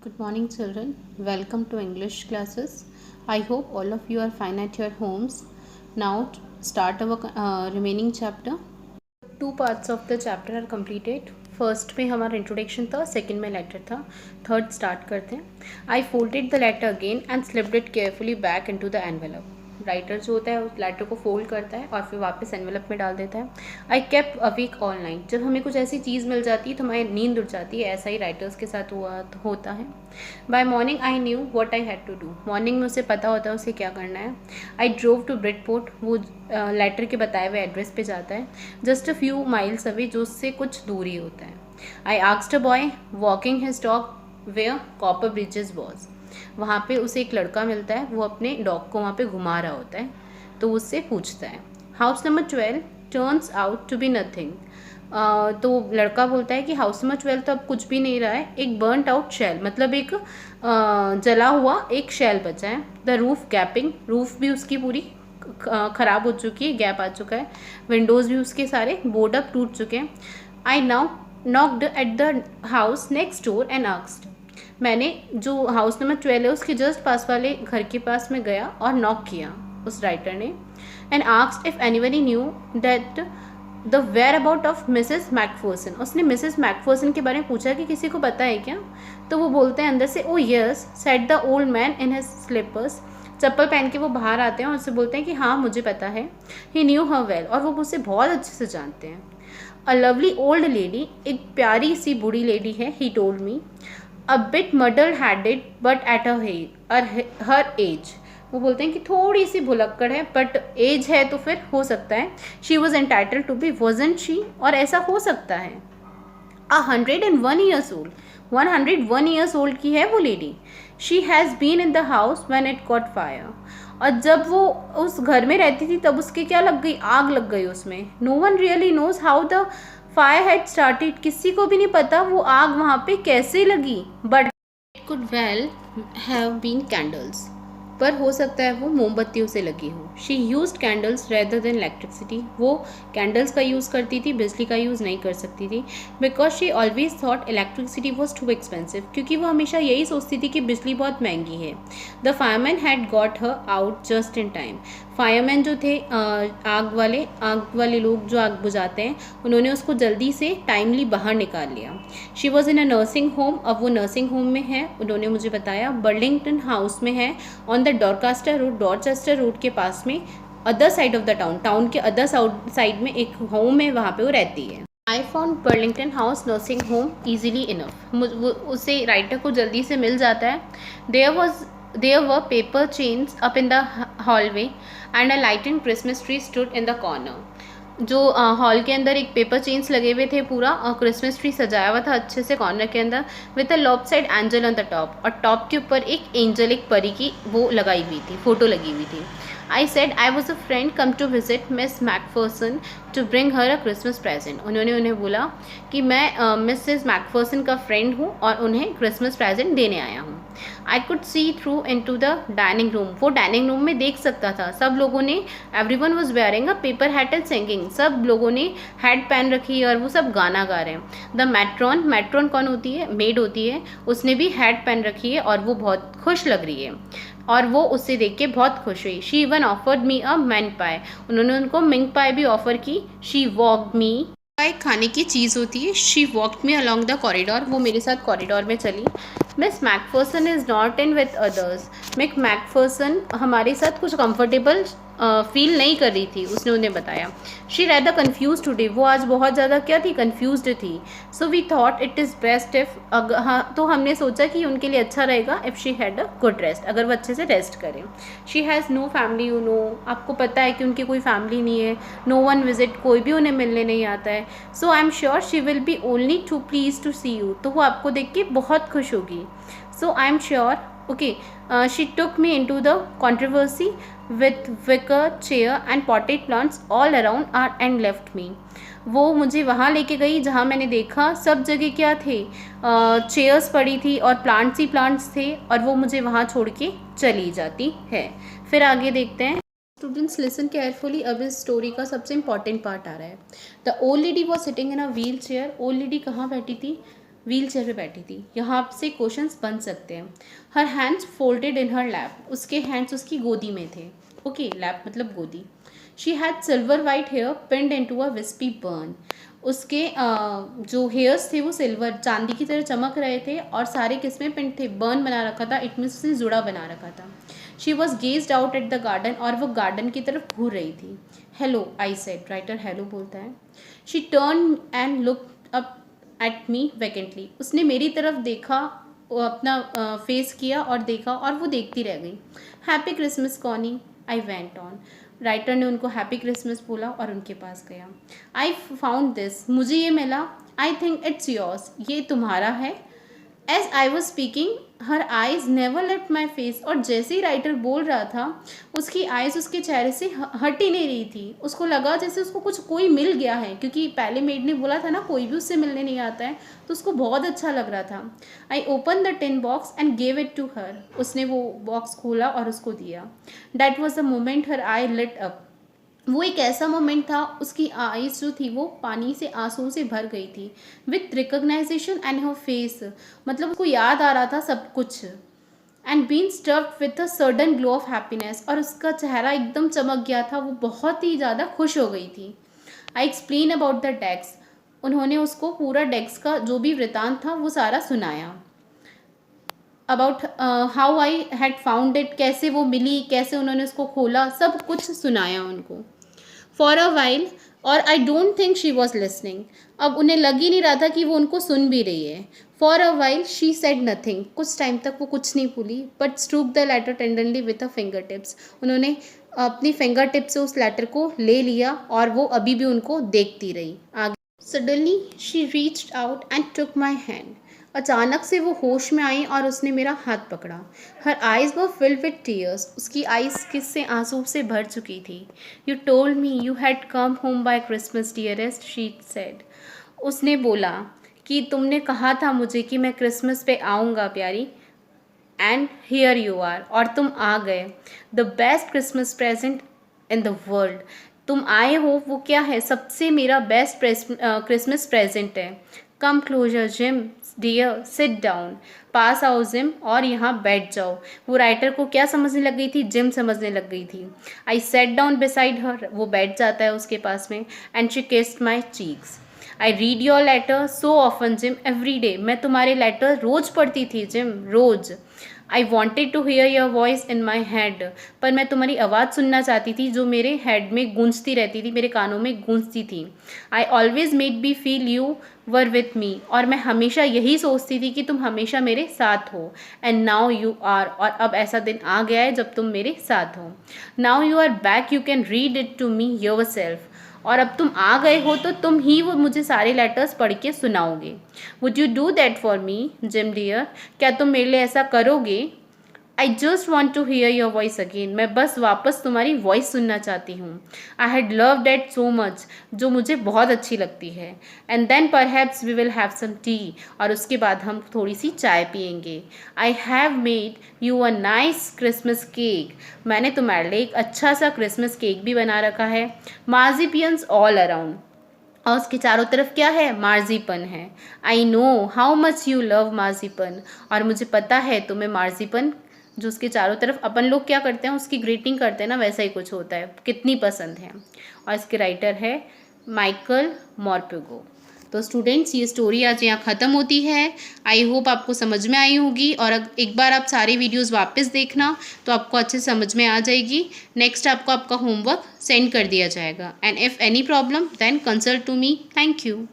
Good morning, children. Welcome to English classes. I hope all of you are fine at your homes. Now, start our remaining chapter. Two parts of the chapter are completed. First में हमारा introduction था, second में letter था, third start करते हैं. I folded the letter again and slipped it carefully back into the envelope. Writer जो होता है उस लेटर को फोल्ड करता है और फिर वापस एनवेलप में डाल देता है. I kept awake all night. जब हमें कुछ ऐसी चीज़ मिल जाती है तो हमारी नींद उड़ जाती है. ऐसा ही राइटर्स के साथ होता है. By morning I knew what I had to do. Morning में उसे पता होता है उसे क्या करना है. I drove to Bridport. वो लेटर के बताए हुए एड्रेस पे जाता है. Just a few miles away, जो उससे कुछ दूरी होता है. I asked a boy walking his dog where Copper Bridges was. वहाँ पे उसे एक लड़का मिलता है, वो अपने डॉग को वहाँ पे घुमा रहा होता है. तो उससे पूछता है house number 12 turns out to be nothing. तो लड़का बोलता है कि हाउस नंबर 12 तो अब कुछ भी नहीं रहा है, एक बर्नट आउट शेल, मतलब एक जला हुआ एक शेल बचा है. The roof gapping. रूफ भी उसकी पूरी ख़राब हो चुकी है, गैप आ चुका है. विंडोज़ भी उसके सारे बोर्ड अप टूट चुके हैं. I now knocked at the house next door and asked. मैंने जो हाउस नंबर 12 है उसके जस्ट पास वाले घर के पास में गया और नॉक किया उस राइटर ने. And asked if anybody knew that the whereabouts of Mrs McPherson. उसने मिसेस मैकफर्सन के बारे में पूछा कि किसी को पता है क्या. तो वो बोलते हैं अंदर से oh yes said the old man in his slippers. चप्पल पहन के वो बाहर आते हैं और उससे बोलते हैं कि हाँ मुझे पता है. He knew her well. और वो मुझसे बहुत अच्छे से जानते हैं. A lovely old lady. एक प्यारी सी बूढ़ी लेडी है. He told me. A bit muddle headed but at her age. वो बोलते हैं कि थोड़ी सी भुलक्कड़ है बट एज है तो फिर हो सकता है. She was entitled to be wasn't she. और ऐसा हो सकता है. 101 years old. 101 years old की है वो lady. She has been in the house when it got fire. और जब वो उस घर में रहती थी तब उसके क्या लग गई, आग लग गई उसमें. No one really knows how the fire had started. किसी को भी नहीं पता वो आग वहाँ पे कैसे लगी. But it could well have been candles. पर हो सकता है वो मोमबत्तियों से लगी हो. She used candles rather than electricity. वो कैंडल्स का यूज़ करती थी, बिजली का यूज़ नहीं कर सकती थी. Because she always thought electricity was too expensive. क्योंकि वो हमेशा यही सोचती थी कि बिजली बहुत महंगी है. The fireman had got her out just in time. Fireman जो थे आग वाले लोग जो आग बुझाते हैं, उन्होंने उसको जल्दी से टाइमली बाहर निकाल लिया. She was in a nursing home. अब वो नर्सिंग होम में है, उन्होंने मुझे बताया. बर्लिंगटन हाउस में है, ऑन द डॉरचेस्टर रोड के पास में, other side of the town के अदर साइड में एक होम है, वहाँ पे वो रहती है. I found Burlington House nursing home easily enough. उसे राइटर को जल्दी से मिल जाता है. There were paper chains up in the hallway and a lighted Christmas tree stood in the corner. जो हॉल के अंदर एक पेपर चेन्स लगे हुए थे, पूरा क्रिसमस ट्री सजाया हुआ था अच्छे से कॉर्नर के अंदर, with a lop side angel on the top. और टॉप के ऊपर एक एंजल, एक परी की वो लगाई हुई थी, फोटो लगी हुई थी. I said I was a friend come to visit Miss McPherson to bring her a Christmas present. उन्हें बोला कि मैं मिसेस मैकफर्सन का फ्रेंड हूँ और उन्हें क्रिसमस प्रेजेंट देने आया हूँ. I could see through into the dining room. वो डाइनिंग रूम में देख सकता था. सब लोगों ने, everyone was wearing a paper hat and singing. सब लोगों ने हैट पहन रखी है और वो सब गाना गा रहे हैं. द मैट्रॉन कौन होती है, मेड होती है, उसने भी हैट पहन रखी है और वो बहुत खुश लग रही है और वो उससे देख के बहुत खुश हुई. She even offered me a mince pie. उन्होंने उनको मिंक पाई भी ऑफर की. She walked me. एक खाने की चीज़ होती है. She walked me along the corridor. वो मेरे साथ कॉरिडोर में चली. Miss McPherson is not in with others. Miss McPherson हमारे साथ कुछ कंफर्टेबल फील नहीं कर रही थी, उसने उन्हें बताया. She rather confuse today. वो आज बहुत ज़्यादा क्या थी, कन्फ्यूज थी. So we thought it is best if, हाँ तो हमने सोचा कि उनके लिए अच्छा रहेगा if she had a good rest, अगर वो अच्छे से रेस्ट करें. She has no family, you know, आपको पता है कि उनकी कोई फैमिली नहीं है. नो वन विजिट, कोई भी उन्हें मिलने नहीं आता है. So I am sure she will be only too pleased to see you. तो वो आपको देख के बहुत खुश होगी. So I am sure. Okay. She took me into the conservatory with wicker chair and potted plants all around and left me. वो मुझे वहाँ लेके गई जहाँ मैंने देखा सब जगह क्या थे, चेयर्स पड़ी थी और प्लांट्स ही प्लांट्स थे, और वो मुझे वहाँ छोड़ के चली जाती है. फिर आगे देखते हैं. Students listen carefully. अब इस स्टोरी का सबसे इंपॉर्टेंट पार्ट आ रहा है. The old lady was sitting in a wheel chair. Old lady कहाँ बैठी थी, व्हील चेयर पर बैठी थी। यहाँ से क्वेश्चंस बन सकते हैं। Her hands folded in her lap, उसके हैंड्स उसकी गोदी में थे। ओके, लैप मतलब गोदी। She had silver white hair pinned into a wispy bun, उसके जो हेयर्स थे वो सिल्वर चांदी की तरह चमक रहे थे और सारे किस्में पिंड थे, बर्न बना रखा था, इट मीन्स उसने जुड़ा बना रखा था। She was gazed out at the garden, और वो गार्डन की तरफ घूर रही थी। Hello I said, writer hello बोलता है। She turn and look up at me vacantly, उसने मेरी तरफ देखा, अपना फेस किया और देखा, और वो देखती रह गई। Happy Christmas Connie, I went on. Writer ने उनको हैप्पी क्रिसमस बोला और उनके पास गया। आई फाउंड दिस, मुझे ये मिला। आई थिंक इट्स योर्स, ये तुम्हारा है। As I was speaking her eyes never left my face, और जैसे ही राइटर बोल रहा था उसकी आइज़ उसके चेहरे से हट ही नहीं रही थी। उसको लगा जैसे उसको कुछ कोई मिल गया है, क्योंकि पहले मेड ने बोला था ना कोई भी उससे मिलने नहीं आता है, तो उसको बहुत अच्छा लग रहा था। I open the tin box and gave it to her, उसने वो बॉक्स खोला और उसको दिया। That was the moment her eye lit up, वो एक ऐसा मोमेंट था, उसकी आईज जो थी वो पानी से, आंसुओं से भर गई थी। With recognition and her face, मतलब उसको याद आ रहा था सब कुछ। And been stuffed with a sudden glow of happiness, और उसका चेहरा एकदम चमक गया था, वो बहुत ही ज़्यादा खुश हो गई थी। I explain about the desk, उन्होंने उसको पूरा डेस्क का जो भी वृतांत था वो सारा सुनाया। About how I had found it, कैसे वो मिली, कैसे उन्होंने उसको खोला, सब कुछ सुनाया उनको। फॉर अ वाइल, और I don't think she was listening, अब उन्हें लग ही नहीं रहा था कि वो उनको सुन भी रही है। For a while she said nothing, कुछ टाइम तक वो कुछ नहीं बोली, but struck the letter tenderly with a finger tips, उन्होंने अपनी फिंगर टिप से उस लेटर को ले लिया और वो अभी भी उनको देखती रही। आगे suddenly she reached out and took my hand, अचानक से वो होश में आई और उसने मेरा हाथ पकड़ा। Her eyes were filled with tears, उसकी आइज़ किससे, आंसू से भर चुकी थी। You told me you had come home by Christmas dearest, she said, उसने बोला कि तुमने कहा था मुझे कि मैं क्रिसमस पे आऊँगा प्यारी, एंड हियर यू आर, और तुम आ गए। The best Christmas present in the world, तुम आए हो, वो क्या है, सबसे मेरा बेस्ट क्रिसमस प्रेजेंट है। Come closer Jim dear, sit down, पास आओ जिम, और यहाँ बैठ जाओ। वो राइटर को क्या समझने लग गई थी, जिम समझने लग गई थी। I sat down beside her, वो बैठ जाता है उसके पास में। And she kissed my cheeks. I read your letter so often Jim, every day, मैं तुम्हारे लेटर रोज़ पढ़ती थी जिम, रोज़। I wanted to hear your voice in my head, पर मैं तुम्हारी आवाज़ सुनना चाहती थी जो मेरे हेड में गूंजती रहती थी, मेरे कानों में गूंजती थी। I always made be feel you were with me, और मैं हमेशा यही सोचती थी कि तुम हमेशा मेरे साथ हो। एंड नाउ यू आर, और अब ऐसा दिन आ गया है जब तुम मेरे साथ हो। Now you are back, you can read it to me yourself, और अब तुम आ गए हो तो तुम ही वो मुझे सारे लेटर्स पढ़ के सुनाओगे। Would you do that for me Jim dear, क्या तुम मेरे लिए ऐसा करोगे। I just want to hear your voice again, मैं बस वापस तुम्हारी वॉइस सुनना चाहती हूँ। I had love that so much, जो मुझे बहुत अच्छी लगती है। And then perhaps we will have some tea, और उसके बाद हम थोड़ी सी चाय पियेंगे। I have made you a nice Christmas cake, मैंने तुम्हारे लिए एक अच्छा सा क्रिसमस केक भी बना रखा है। मार्जिपियंस ऑल अराउंड, और उसके चारों तरफ क्या है, मार्जिपन है। I know how much you love marzipan, और मुझे पता है तुम्हें मार्जिपन, जो उसके चारों तरफ अपन लोग क्या करते हैं उसकी ग्रीटिंग करते हैं ना, वैसा ही कुछ होता है, कितनी पसंद है। और इसके राइटर है माइकल मॉर्पेगो। तो स्टूडेंट्स, ये स्टोरी आज यहाँ ख़त्म होती है। आई होप आपको समझ में आई होगी, और एक बार आप सारे वीडियोस वापस देखना तो आपको अच्छे समझ में आ जाएगी। नेक्स्ट आपको आपका होमवर्क सेंड कर दिया जाएगा। And if any problem then consult to me. Thank you.